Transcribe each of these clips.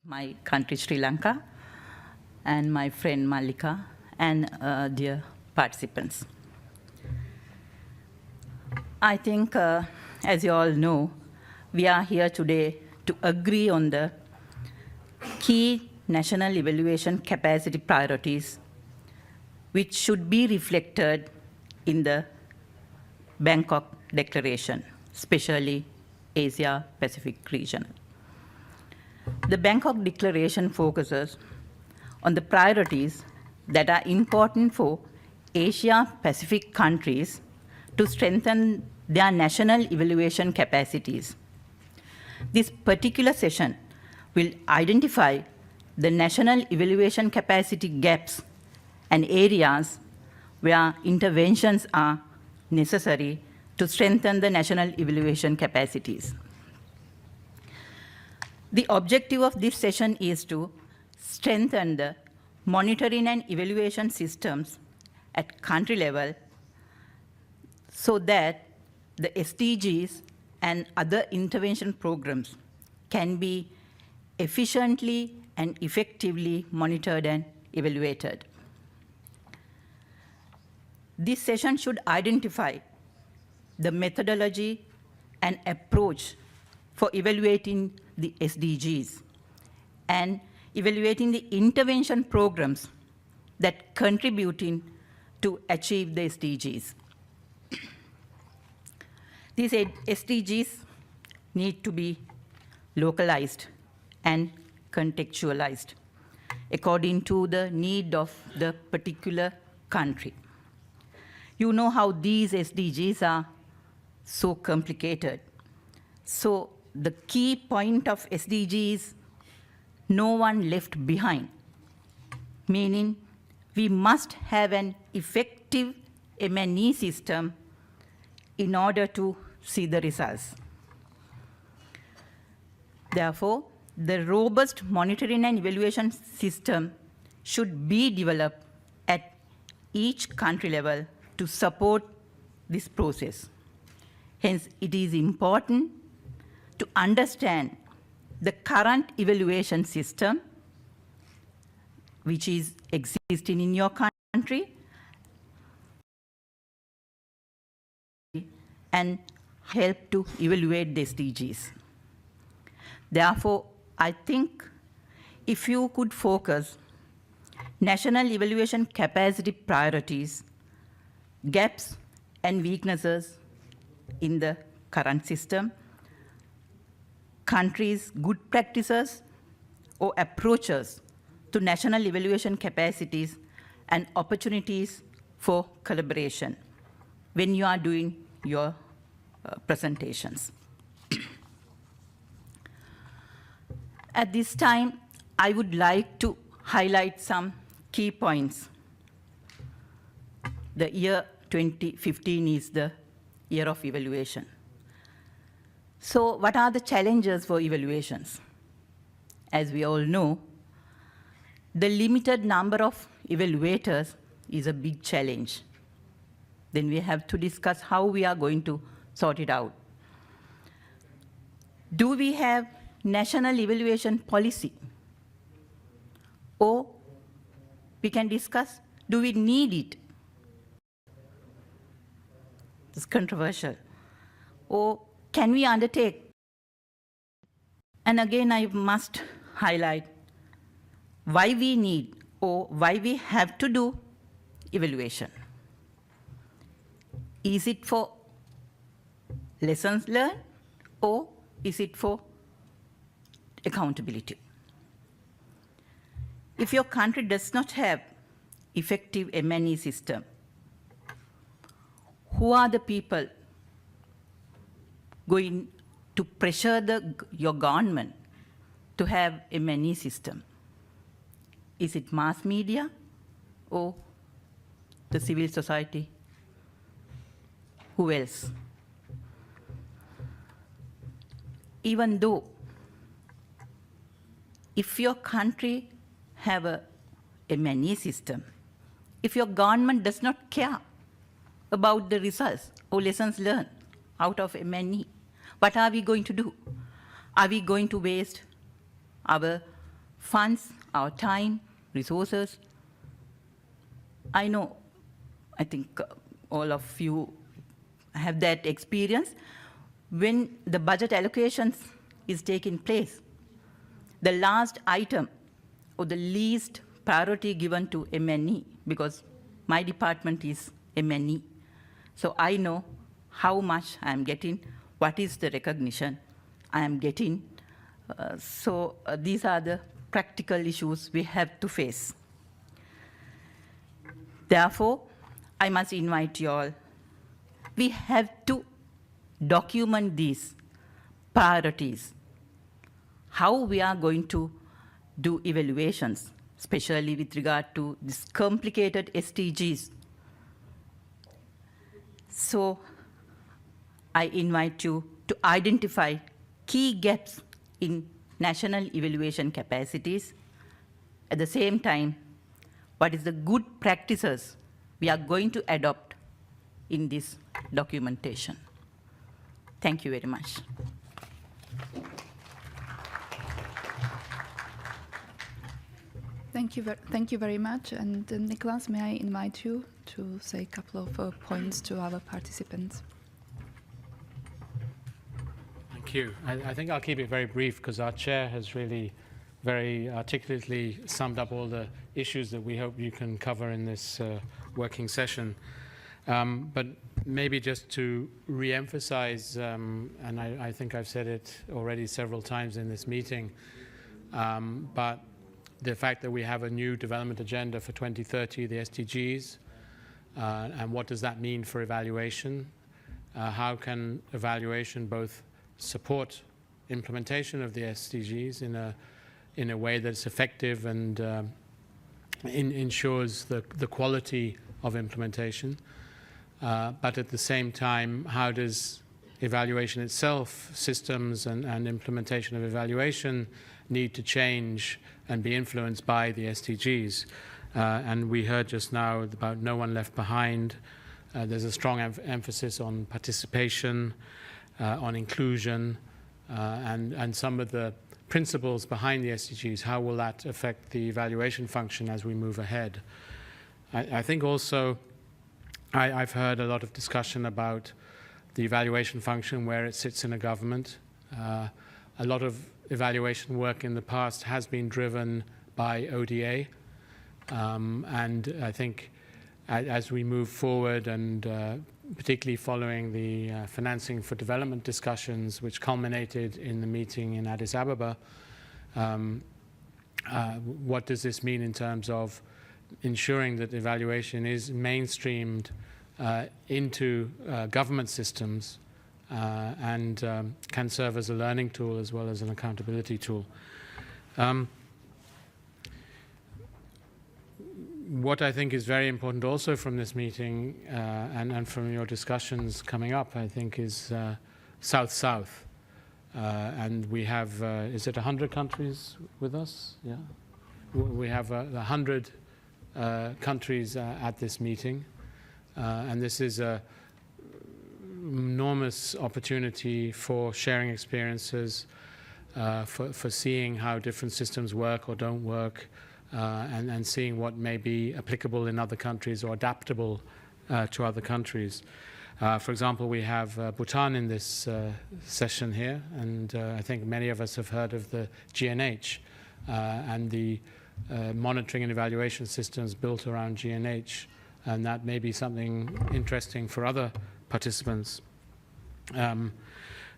My country Sri Lanka, and my friend Malika, and dear participants. I think, as you all know, we are here today to agree on the key national evaluation capacity priorities which should be reflected in the Bangkok Declaration, especially Asia-Pacific region. The Bangkok Declaration focuses on the priorities that are important for Asia-Pacific countries to strengthen their national evaluation capacities. This particular session will identify the national evaluation capacity gaps and areas where interventions are necessary to strengthen the national evaluation capacities. The objective of this session is to strengthen the monitoring and evaluation systems at country level so that the SDGs and other intervention programs can be efficiently and effectively monitored and evaluated. This session should identify the methodology and approach for evaluating the SDGs and evaluating the intervention programs that contributing to achieve the SDGs. These SDGs need to be localized and contextualized according to the need of the particular country. You know how these SDGs are so complicated. So the key point of SDG is no one left behind, meaning we must have an effective M&E system in order to see the results. Therefore, the robust monitoring and evaluation system should be developed at each country level to support this process. Hence, it is important to understand the current evaluation system which is existing in your country and help to evaluate the SDGs. Therefore, I think if you could focus national evaluation capacity priorities, gaps and weaknesses in the current system, countries' good practices or approaches to national evaluation capacities and opportunities for collaboration when you are doing your presentations. At this time, I would like to highlight some key points. The year 2015 is the year of evaluation. So what are the challenges for evaluations? As we all know, the limited number of evaluators is a big challenge. Then we have to discuss how we are going to sort it out. Do we have national evaluation policy? Or we can discuss, do we need it? It's controversial. Or can we undertake? And again, I must highlight why we need or why we have to do evaluation. Is it for lessons learned or is it for accountability? If your country does not have effective M&E system, who are the people going to pressure your government to have a M&E system? Is it mass media or the civil society? Who else? Even though if your country have a M&E system, if your government does not care about the results or lessons learned out of M&E, what are we going to do? Are we going to waste our funds, our time, resources. I know, I think all of you have that experience. When the budget allocations is taking place, the last item or the least priority given to M&E, because my department is M&E. So I know how much I am getting, what is the recognition I am getting. So these are the practical issues we have to face. Therefore, I must invite you all. We have to document these priorities, how we are going to do evaluations, especially with regard to these complicated SDGs. So I invite you to identify key gaps in national evaluation capacities. At the same time, what is the good practices we are going to adopt in this documentation. Thank you very much. Thank you very much. And Nicholas, may I invite you to say a couple of points to our participants? Thank you. I think I'll keep it very brief because our chair has really very articulately summed up all the issues that we hope you can cover in this working session. But maybe just to re-emphasize, and I think I've said it already several times in this meeting, but the fact that we have a new development agenda for 2030, the SDGs, and what does that mean for evaluation? How can evaluation both support implementation of the SDGs in a way that's effective and ensures the quality of implementation, but at the same time, how does evaluation itself, systems and implementation of evaluation need to change and be influenced by the SDGs? And we heard just now about no one left behind. There's a strong emphasis on participation, on inclusion, and some of the principles behind the SDGs. How will that affect the evaluation function as we move ahead? I think also I've heard a lot of discussion about the evaluation function, where it sits in a government. A lot of evaluation work in the past has been driven by ODA, and I think as we move forward, and particularly following the financing for development discussions, which culminated in the meeting in Addis Ababa, what does this mean in terms of ensuring that evaluation is mainstreamed into government systems and can serve as a learning tool as well as an accountability tool. What I think is very important also from this meeting and from your discussions coming up, I think, is South-South. And we have, is it 100 countries with us? Yeah. We have 100 countries at this meeting. And this is an enormous opportunity for sharing experiences, for seeing how different systems work or don't work, and seeing what may be applicable in other countries or adaptable to other countries. For example, we have Bhutan in this session here, and I think many of us have heard of the GNH and the monitoring and evaluation systems built around GNH, and that may be something interesting for other participants.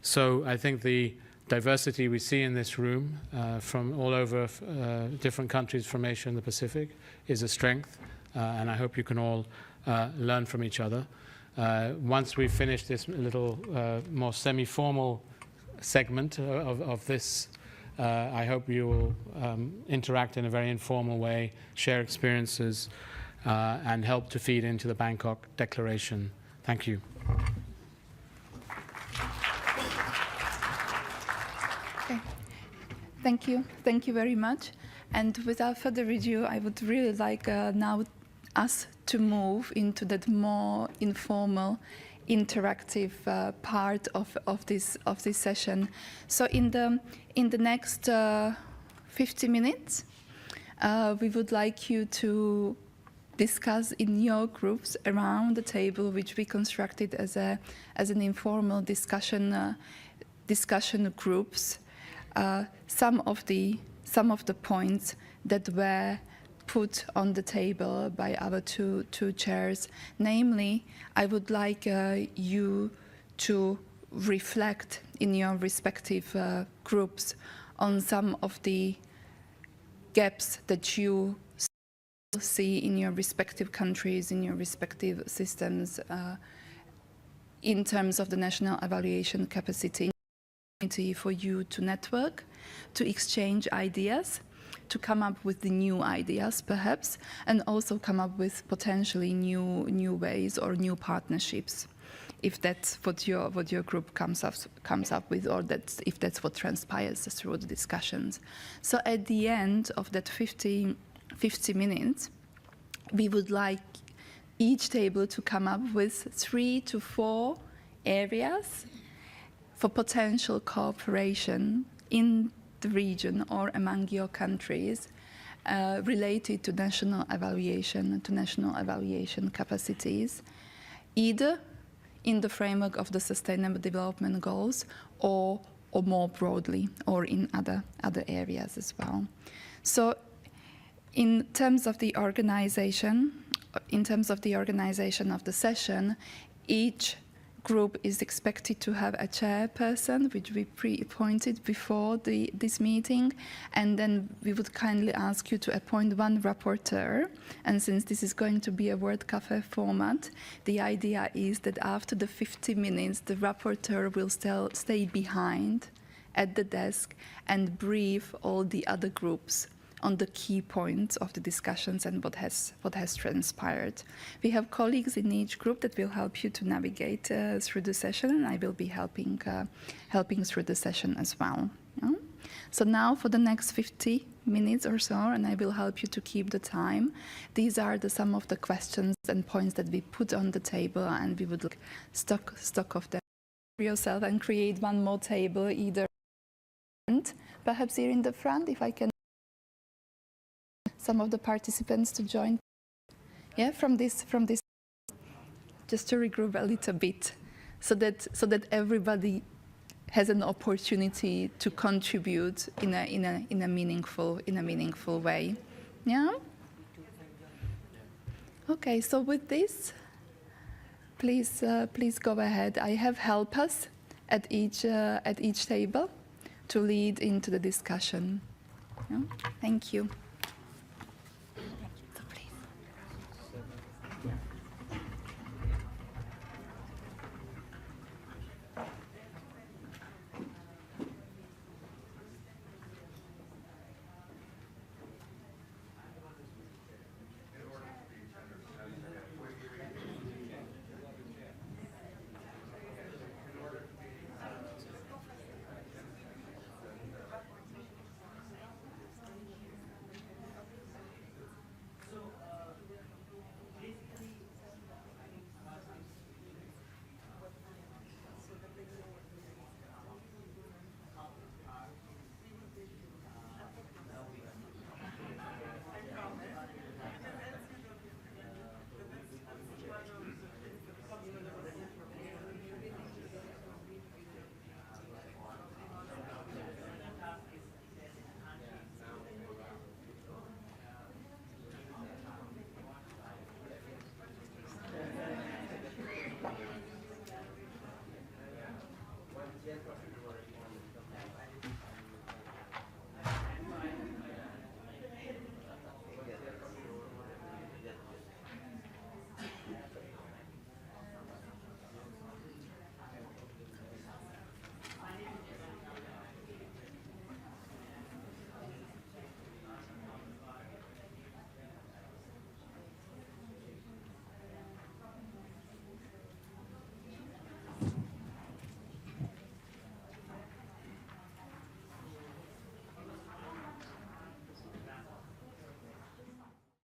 So I think the diversity we see in this room from all over different countries from Asia and the Pacific is a strength, and I hope you can all learn from each other. Once we finish this little more semi-formal segment of this, I hope you will interact in a very informal way, share experiences, and help to feed into the Bangkok Declaration. Thank you. Okay. Thank you. Thank you very much. And without further ado, I would really like now us to move into that more informal, interactive part of this session. So in the next 50 minutes. We would like you to discuss in your groups around the table, which we constructed as an informal discussion groups. Some of the points that were put on the table by our two chairs. Namely, I would like you to reflect in your respective groups on some of the gaps that you see in your respective countries, in your respective systems, in terms of the national evaluation capacity for you to network, to exchange ideas, to come up with the new ideas perhaps, and also come up with potentially new ways or new partnerships, if that's what your group comes up with, or if that's what transpires through the discussions. So at the end of that 50 minutes, we would like each table to come up with 3 to 4 areas for potential cooperation in the region or among your countries related to national evaluation capacities, either in the framework of the Sustainable Development Goals or more broadly, or in other areas as well. So in terms of the organization of the session, each group is expected to have a chairperson, which we pre-appointed before this meeting, and then we would kindly ask you to appoint one rapporteur. And since this is going to be a word cafe format, the idea is that after the 50 minutes, the rapporteur will still stay behind at the desk and brief all the other groups on the key points of the discussions and what has transpired. We have colleagues in each group that will help you to navigate through the session, and I will be helping through the session as well. Yeah? So now for the next 50 minutes or so, and I will help you to keep the time. These are some of the questions and points that we put on the table, and we would look stock of them yourself and create one more table, either perhaps here in the front, if I can. Some of the participants to join, yeah, from this, just to regroup a little bit, so that everybody has an opportunity to contribute in a meaningful way. Yeah. Okay. So with this, please go ahead. I have helpers at each table to lead into the discussion. Yeah? Thank you.